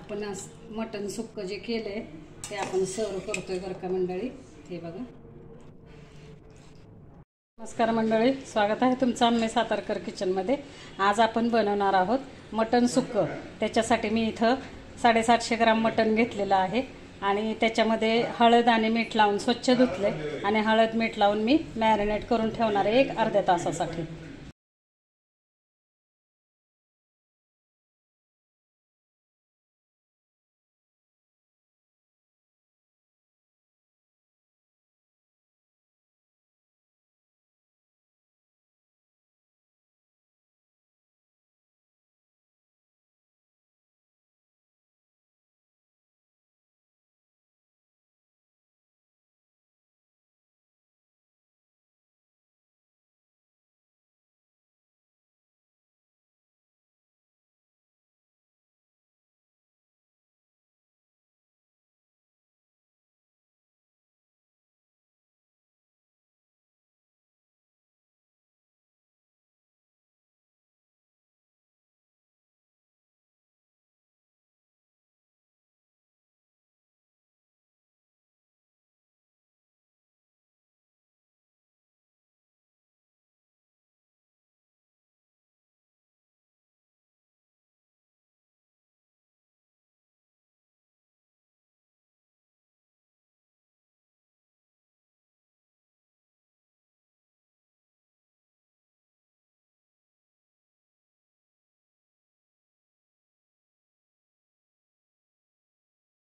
आपण मटण सुक्क जे केलंय ते आपण सर्व करतोय बरं का मंडळी। हे बघा। नमस्कार मंडळी, स्वागत आहे तुमचं आम्ही सातारकर किचनमध्ये। आज आपण बनवणार आहोत मटण सुक्क। त्याच्यासाठी मी इथं 750 ग्राम मटण घेतलेलं आहे आणि त्याच्यामध्ये हळद आणि मीठ लावून स्वच्छ धुतले आणि हळद मीठ लावून मी मॅरिनेट करून ठेवणार आहे एक अर्ध्या तासासाठी।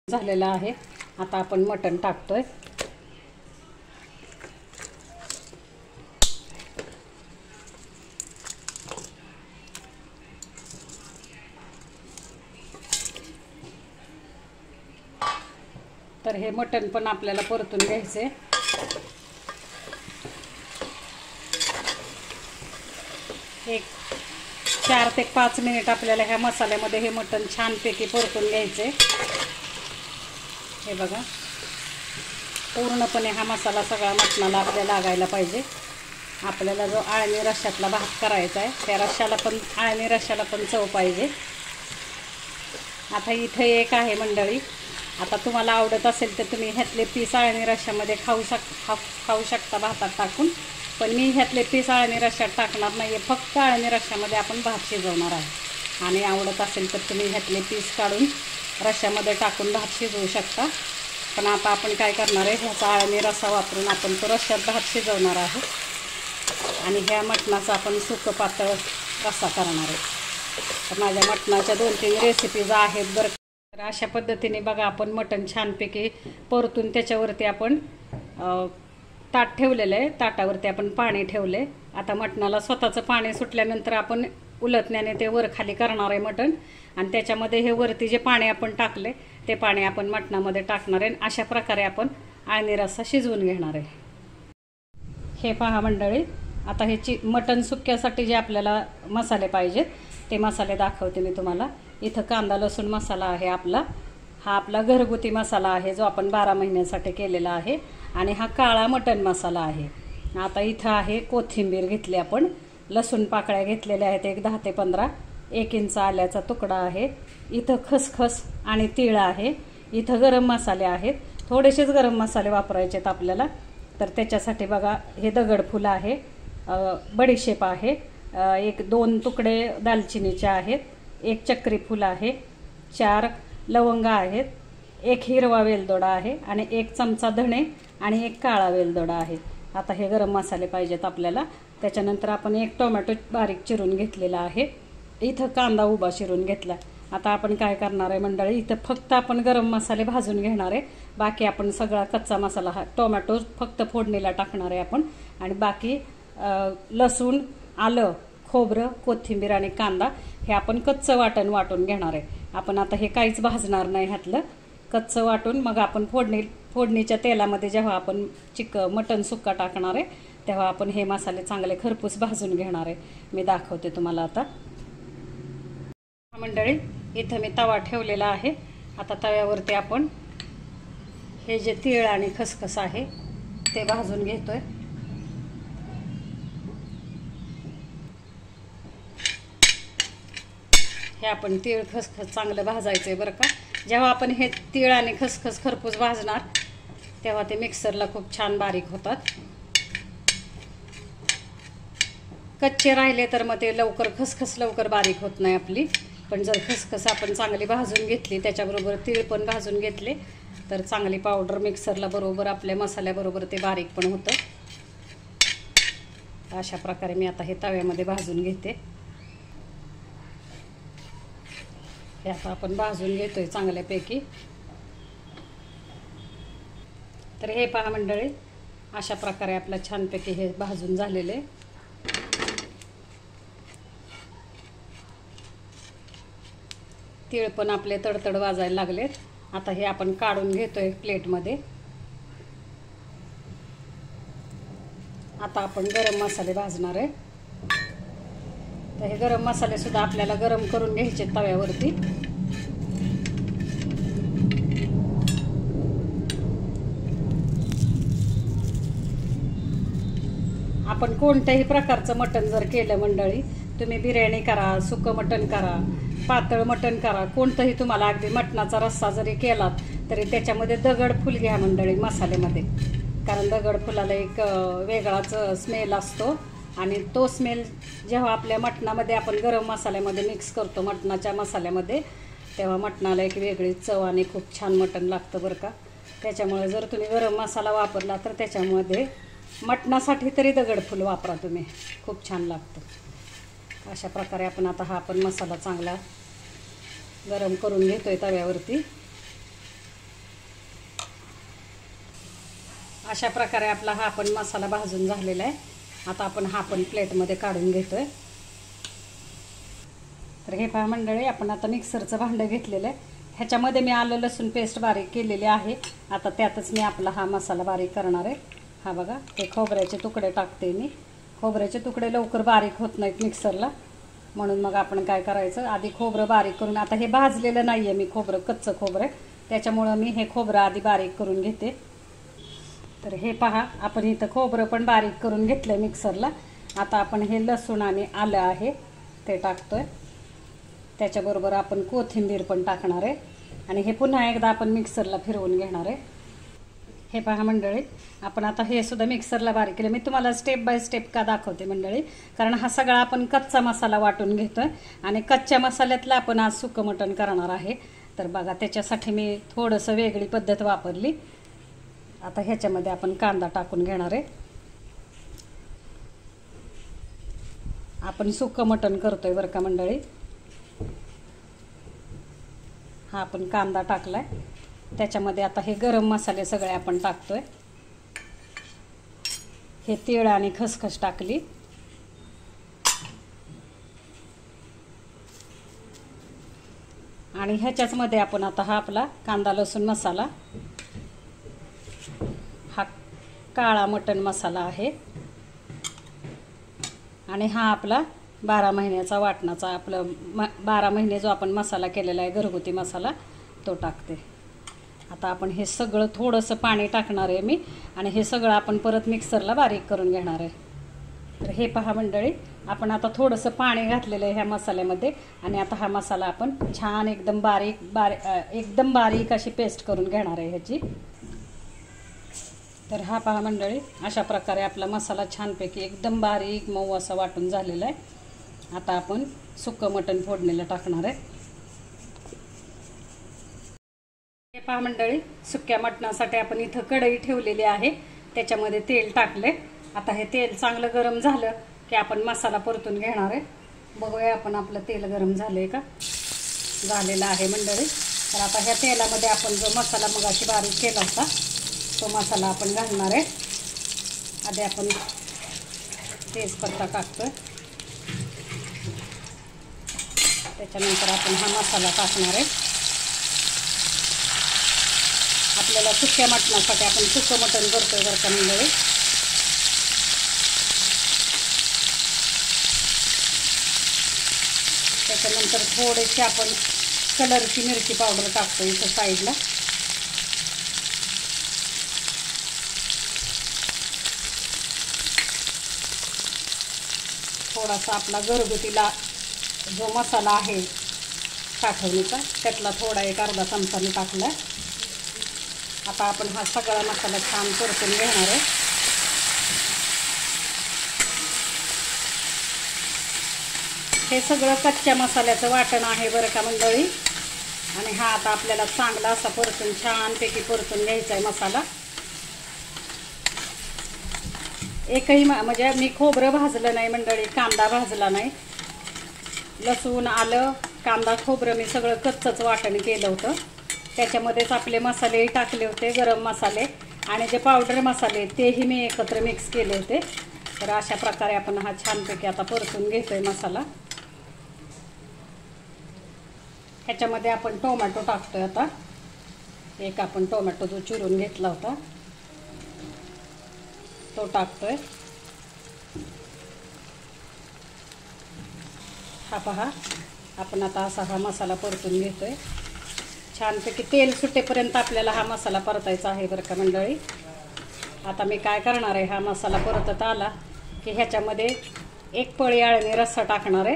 झालेला आहे। आता आपण मटण टाकतोय। तर हे मटण पण आपल्याला परतून घ्यायचे। एक 4 ते 5 मिनिट आपल्याला ह्या मसाल्यामध्ये हे मटण छानपैकी परतून घ्यायचे। हे बघा, पूर्णपणे हा मसाला सगळा मटणाला आपल्याला लागायला पाहिजे। आपल्याला जो आळणी रश्श्यातला भात करायचा आहे त्या रश्श्याला पण आळणी रश्श्याला पण चव पाहिजे। आता इथे एक आहे मंडळी, आता तुम्हाला आवडत असेल तर तुम्ही ह्यातले पीस आळणी रश्श्यामध्ये खाऊ शकता भातात टाकून, पण मी ह्यातले पीस आळणी रश्श्यात टाकणार नाही आहे। फक्त आळणी रश्श्यामध्ये आपण भात शिजवणार आहे आणि आवडत असेल तर तुम्ही ह्यातले पीस काढून रश्श्यामध्ये टाकून भात शिजवू शकता। पण आता आपण काय करणार आहे, ह्याचा आळणी रस्सा वापरून आपण तो रश्श्यात भात शिजवणार आहोत आणि ह्या मटणाचा आपण सुक्क पातळ रस्सा करणार आहे। तर माझ्या मटणाच्या 2-3 रेसिपीज आहेत बरं। तर अशा पद्धतीने बघा, आपण मटण छानपैकी परतून त्याच्यावरती आपण ताट ठेवलेलं आहे। ताटावरती आपण पाणी ठेवले। आता मटणाला स्वतःचं पाणी सुटल्यानंतर आपण उलटण्याने ते वर खाली करणार आहे मटण आणि त्याच्यामध्ये हे वरती जे पाणी आपण टाकले ते पाणी आपण मटणामध्ये टाकणार आहे। अशा प्रकारे आपण आळणी रस्सा शिजवून घेणार आहे। हे पहा मंडळी, आता हे मटण सुक्क्यासाठी जे आपल्याला मसाले पाहिजेत ते मसाले दाखवते मी तुम्हाला। इथं कांदा लसूण मसाला आहे आपला, हा आपला घरगुती मसाला आहे जो आपण 12 महिन्यांसाठी केलेला आहे आणि हा काळा मटण मसाला आहे। आता इथं आहे कोथिंबीर घेतली आपण, लसूण पाकळ्या घेतलेल्या आहेत एक 10 ते 15, 1 इंच आल्याचा तुकडा आहे, इथं खसखस आणि तीळ आहे, इथं गरम मसाले आहेत। थोडेसेच गरम मसाले वापरायचे आहेत आपल्याला। तर त्याच्यासाठी बघा, हे दगडफूल आहे, बडीशेप आहे, 1-2 तुकडे दालचिनीचे आहेत, 1 चक्री फूल आहे, 4 लवंगा आहेत, 1 हिरवा वेलदोडा आहे आणि 1 चमचा धणे आणि 1 काळा वेलदोडा आहे। आता हे गरम मसाले पाहिजेत आपल्याला। त्याच्यानंतर आपण 1 टोमॅटो बारीक चिरून घेतलेला आहे, इथं कांदा उभा चिरून घेतला। आता आपण काय करणार आहे मंडळी, इथं फक्त आपण गरम मसाले भाजून घेणार आहे, बाकी आपण सगळा कच्चा मसाला हा टोमॅटो फक्त फोडणीला टाकणार आहे आपण आणि बाकी लसूण, आलं, खोबरं, कोथिंबीर आणि कांदा हे आपण कच्चं वाटून घेणार आहे। आपण आता हे काहीच भाजणार नाही, ह्यातलं कच्चं वाटून मग आपण फोडणीच्या तेलामध्ये जेव्हा आपण मटण सुक्का टाकणार आहे तेव्हा आपण हे मसाले चांगले खरपूस भाजून घेणार आहे। मी दाखवते तुम्हाला आता। मंडळी, इथं मी तवा ठेवलेला आहे। आता तव्यावरती आपण हे जे तीळ आणि खसखस आहे ते भाजून घेतोय। हे आपण तीळ खसखस चांगलं भाजायचं आहे बरं का. जेव्हा आपण हे तीळ आणि खसखस खरपूस भाजणार तेव्हा ते मिक्सरला खूप छान बारीक होतात. कच्चे राहिले तर मग ते लवकर खसखस लवकर बारीक होत नाही आपली. पण जर खसखस आपण चांगली भाजून घेतली, त्याच्याबरोबर तीळ पण भाजून घेतले, तर चांगली पावडर मिक्सरला बरोबर आपल्या मसाल्याबरोबर ते बारीक पण होतं. अशा प्रकारे मी आता हे तव्यामध्ये भाजून घेते. हे आता आपण भाजून घेतोय चांगल्यापैकी. तर हे पहा मंडळी, अशा प्रकारे आपला छानपैकी हे भाजून झालेले. तीळ पण आपले तडतड वाजायला लागलेत. आता हे आपण काढून घेतोय प्लेटमध्ये. आता आपण गरम मसाले भाजणार आहे. तर हे गरम मसाले सुद्धा आपल्याला गरम करून घ्यायचे तव्यावरती. आपण कोणत्याही प्रकारचं मटण जर केलं मंडळी, तुम्ही बिर्याणी करा, सुकं मटण करा, पातळ मटण करा, कोणतंही तुम्हाला अगदी मटणाचा रस्सा जरी केलात तरी त्याच्यामध्ये दगडफूल घ्या मंडळी मसाल्यामध्ये. कारण दगडफुलाला एक वेगळाच स्मेल असतो आणि तो स्मेल जेव्हा आपल्या मटणामध्ये आपण गरम मसाल्यामध्ये मिक्स करतो मटणाच्या मसाल्यामध्ये, तेव्हा मटणाला एक वेगळी चव आणि खूप छान मटण लागतं बरं का. त्याच्यामुळे जर तुम्ही गरम मसाला वापरला तर त्याच्यामध्ये मटणासाठी तरी दगडफूल वापरा तुम्ही, खूप छान लागतं. अशा प्रकारे आपण आता हा आपण मसाला चांगला गरम करून घेतोय तव्यावरती. अशा प्रकारे आपला हा आपण मसाला भाजून झालेला आहे. आता आपण हा पण प्लेटमध्ये काढून घेतोय. तर हे पहा मंडळी, आपण आता मिक्सरचं भांडं घेतलेलं आहे. ह्याच्यामध्ये मी आलं लसूण पेस्ट बारीक केलेली आहे. आता त्यातच मी आपला हा मसाला बारीक करणार आहे. हा बघा, हे खोबऱ्याचे तुकडे टाकते मी. खोबऱ्याचे तुकडे लवकर बारीक होत नाहीत मिक्सरला, म्हणून मग आपण काय करायचं, आधी खोबरं बारीक करून, आता हे भाजलेलं नाही आहे मी खोबरं, कच्चं खोबरं, त्याच्यामुळं मी हे खोबरं आधी बारीक करून घेते. तर हे पहा, आपण इथं खोबरं पण बारीक करून घेतलं मिक्सरला. आता आपण हे लसूण आणि आलं आहे ते टाकतोय. त्याच्याबरोबर आपण कोथिंबीर पण टाकणार आहे आणि हे पुन्हा एकदा आपण मिक्सरला फिरवून घेणार आहे. हे पहा मंडळी, आपण आता हे सुद्धा मिक्सरला बारीक केलं. मी तुम्हाला स्टेप बाय स्टेप का दाखवते मंडळी, कारण हा सगळा आपण कच्चा मसाला वाटून घेतोय आणि कच्च्या मसाल्यातला आपण आज सुकं मटण करणार आहे. तर बघा, त्याच्यासाठी मी थोडंसं वेगळी पद्धत वापरली. आता ह्याच्यामध्ये आपण कांदा टाकून घेणार आहे. आपण सुकं मटण करतोय बरं का मंडळी. हा आपण कांदा टाकलाय. त्याच्यामध्ये आता हे गरम मसाले सगळे आपण टाकतोय. हे तीळ आणि खसखस टाकली. आणि ह्याच्याच मध्ये आपण आता हा आपला कांदा लसूण मसाला, हा काळा मटण मसाला आहे आणि हा आपला 12 महिन्याचा वाटणाचा, आपला 12 महिने जो आपण मसाला केलेला आहे घरगुती मसाला, तो टाकते. आता आपण हे सगळं थोडंसं पाणी टाकणार आहे मी आणि हे सगळं आपण परत मिक्सरला बारीक करून घेणार आहे. तर हे पहा मंडळी, आपण आता थोडंसं पाणी घातलेलं आहे ह्या मसाल्यामध्ये आणि आता हा मसाला आपण छान एकदम बारीक अशी पेस्ट करून घेणार आहे ह्याची. तर हा पहा मंडळी, अशा प्रकारे आपला मसाला छानपैकी एकदम बारीक मऊ असा वाटून झालेला आहे. आता आपण सुकं मटण फोडणीला टाकणार आहे. हे पहा मंडळी, सुक्या मटणासाठी आपण इथं कढई ठेवलेली आहे, त्याच्यामध्ये तेल टाकले. आता हे तेल चांगलं गरम झालं की आपण मसाला परतून घेणार आहे. बघूया आपण आपलं तेल गरम झालंय का. झालेलं आहे मंडळी. तर आता ह्या तेलामध्ये आपण जो मसाला मगाशी बारीक केला होता तो मसाला आपण घालणार आहे. आधी आपण तेजपत्ता टाकतोय, त्याच्यानंतर आपण हा मसाला टाकणार आहे. आपल्याला सुक्या मटणासाठी आपण सुकं मटण करतोय बरं का मंडळी. त्याच्यानंतर थोडेसे आपण कलरची मिरची पावडर टाकतो इथं साईडला. थोडासा आपला घरगुतीला जो मसाला आहे साठवणीचा, त्यातला थोडा एक अर्धा चमचा मी टाकला. आता आपण हा सगळा मसाला छान परतून घेणार आहे. हे सगळं कच्च्या मसाल्याचं वाटण आहे बरं का मंडळी. आणि हा आता आपल्याला चांगला असा परतून छानपैकी परतून घ्यायचा आहे मसाला. एकही म्हणजे मी खोबरं भाजलं नाही मंडळी, कांदा भाजला नाही. लसूण, आलं, कांदा, खोबरं मी सगळं कच्चंच वाटण केलं होतं. त्याच्यामध्येच आपले मसालेही टाकले होते, गरम मसाले आणि जे पावडर मसाले तेही मी एकत्र मिक्स केले होते. तर अशा प्रकारे आपण हा छानपैकी आता परतून घेतोय मसाला. ह्याच्यामध्ये आपण टोमॅटो टाकतोय. आता एक आपण टोमॅटो जो चिरून घेतला होता तो टाकतोय. हा पहा, आपण आता असा हा मसाला परतून घेतोय. छानपैकी तेल सुटेपर्यंत आपल्याला हा मसाला परतायचा आहे बरं का मंडळी. आता मी काय करणार आहे, हा मसाला परतत आला की ह्याच्यामध्ये एक पळी आळणी रस्सा टाकणार आहे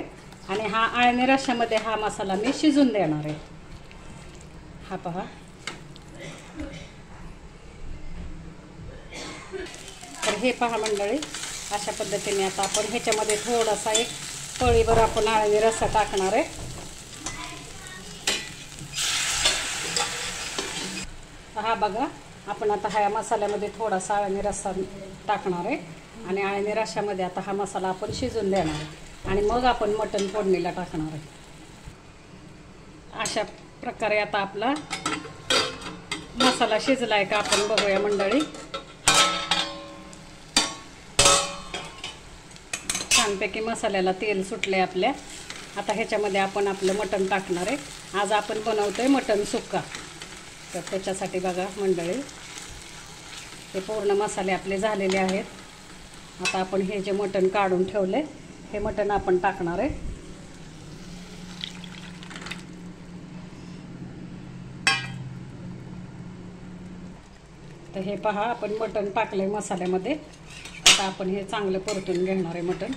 आणि हा आळणी रश्श्यामध्ये हा मसाला मी शिजून देणार आहे. हा पहा, तर हे पहा मंडळी, अशा पद्धतीने आता आपण ह्याच्यामध्ये थोडासा एक पळीभर आपण आळणी रस्सा टाकणार आहे. हा बघा, आपण आता ह्या मसाल्यामध्ये थोडासा आळणी रस्सा टाकणार आहे आणि आळणी रश्श्यामध्ये आता हा मसाला आपण शिजून देणार आहे आणि मग आपण मटण फोडणीला टाकणार आहे. अशा प्रकारे आता आपला मसाला शिजलाय का आपण बघूया मंडळी. छानपैकी मसाल्याला तेल सुटले आपल्या. आता ह्याच्यामध्ये आपण आपलं मटण टाकणार आहे. आज आपण बनवतोय मटण सुक्का. तर त्याच्यासाठी बघा मंडळी, हे पूर्ण मसाले आपले झालेले आहेत. आता आपण हे जे मटण काढून ठेवले हे मटण आपण टाकणार आहे. तर हे पहा, आपण मटण टाकलंय मसाल्यामध्ये. आता आपण हे चांगलं परतून घेणार आहे मटण.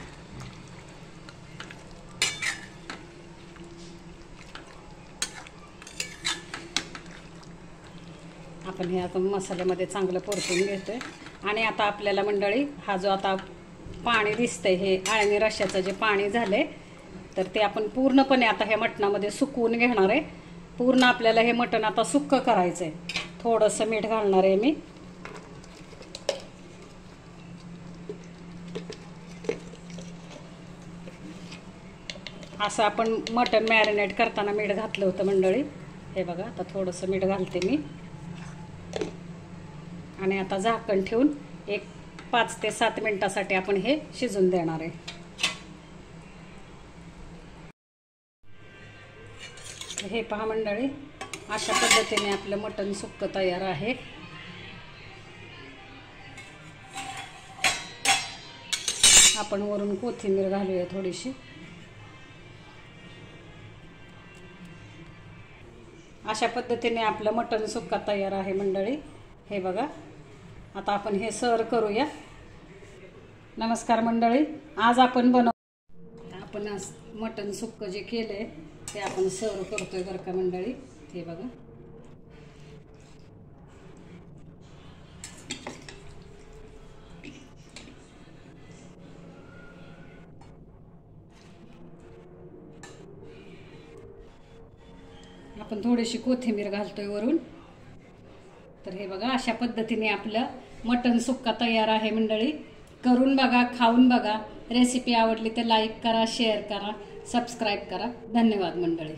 आपण हे आता मसाल्यामध्ये चांगलं परतून घेतोय. आणि आता आपल्याला मंडळी हा जो आता पाणी दिसतंय, हे आळणी रश्श्याचं जे पाणी झालंय, तर ते आपण पूर्णपणे आता हे मटणामध्ये सुकवून घेणार आहे. पूर्ण आपल्याला हे मटण आता सुक्क करायचं आहे. थोडंसं मीठ घालणार आहे मी. असं आपण मटण मॅरिनेट करताना मीठ घातलं होतं मंडळी. हे बघा, आता थोडंसं मीठ घालते मी आणि आता झाकण ठेवून एक 5 ते 7 मिनिटासाठी आपण हे शिजून देणार आहे. हे पहा मंडळी, अशा पद्धतीने आपलं मटण सुक्क तयार आहे. आपण वरून कोथिंबीर घालूया थोडीशी. अशा पद्धतीने आपलं मटण सुक्का तयार आहे मंडळी. हे बघा, आता आपण हे सर्व करूया. नमस्कार मंडळी, आज आपण आज मटण सुक्क जे केलंय ते आपण सर्व करतोय बरं का मंडळी. हे बघा, आपण थोडीशी कोथिंबीर घालतोय वरून. तर हे बघा, अशा पद्धतीने आपलं मटण सुक्का तयार आहे मंडळी. करून बघा, खाऊन बघा. रेसिपी आवडली तर लाईक करा, शेअर करा, सबस्क्राईब करा. धन्यवाद मंडळी.